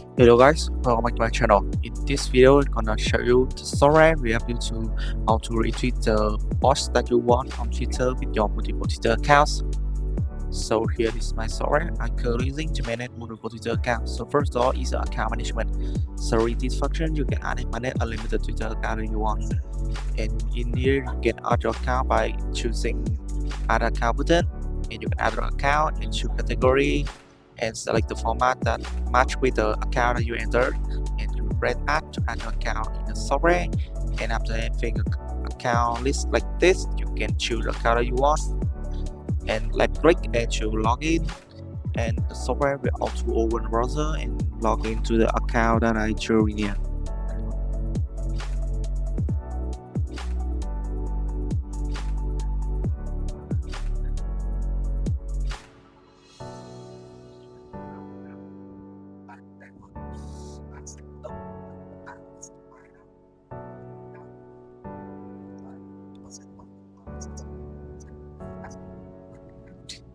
Hello guys, welcome back to my channel. In this video, I'm gonna show you the software we have used to how to retweet the post that you want on Twitter with your multiple Twitter accounts. So here is my software I'm currently using to manage multiple Twitter accounts. So first of all is account management. So in this function, you can add and manage unlimited Twitter account that you want. And in here, you can add your account by choosing add account button, and you can add your account and choose category and select the format that match with the account that you entered, and you press add to add your account in the software. And after having an account list like this, you can choose the account that you want and left click and choose login, and the software will auto open the browser and log into the account that I chose here.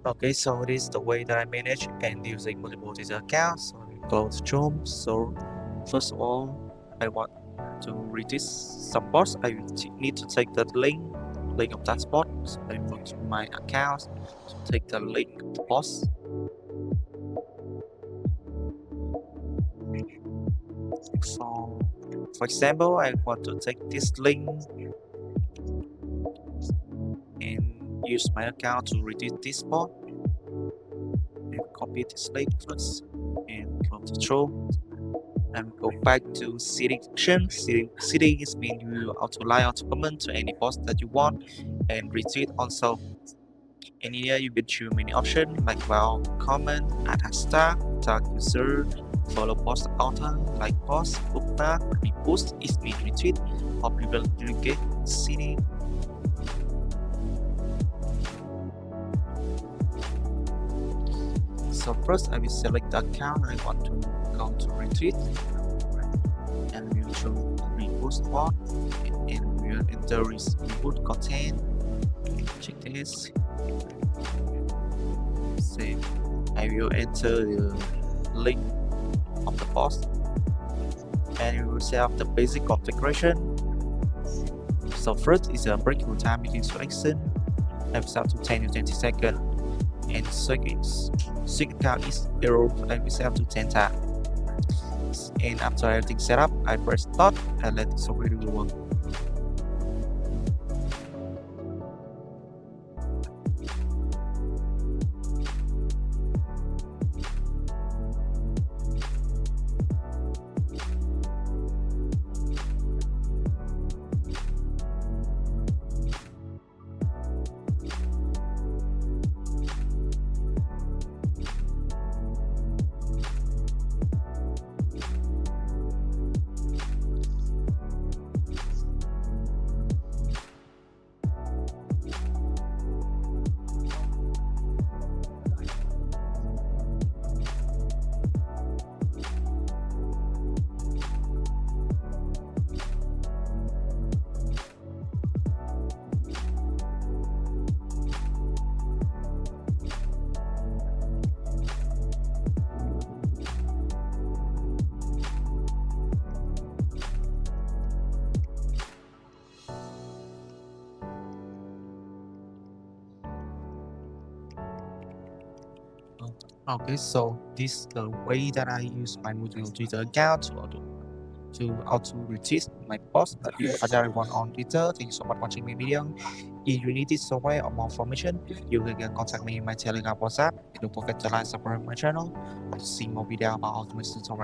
Okay, so this is the way that I manage and using multiple Twitter accounts. So I go to Chrome. So first of all, I want to retweet some posts. I need to take the link of that spot. So I go to my account to take the link of the post. So for example, I want to take this link and use my account to retweet this post. And copy this link first and go to Chrome and go back to setting section. Setting is mean you auto like, auto comment to any post that you want and retweet also. And here you can choose many options like well, comment, add hashtag, tag user, follow post author, like post, bookmark, repost is mean retweet, or people duplicate setting. So first I will select the account I want to go to retweet, and we will choose repost part, and we will enter repost content. Check this. Save. I will enter the link of the post, and we will set up the basic configuration. So first is a breakthrough time between selection. I will set to 10 to 20 seconds, and second count is 0 and we set up to 10 times. And after everything set up, I press start and let the software do the work. Okay, so this is the way that I use my multiple Twitter account to auto retweet my post that I want on Twitter. Thank you so much for watching my video. If you need this software or more information, you can contact me in my Telegram WhatsApp. And don't forget to like, subscribe my channel to see more videos about automation software.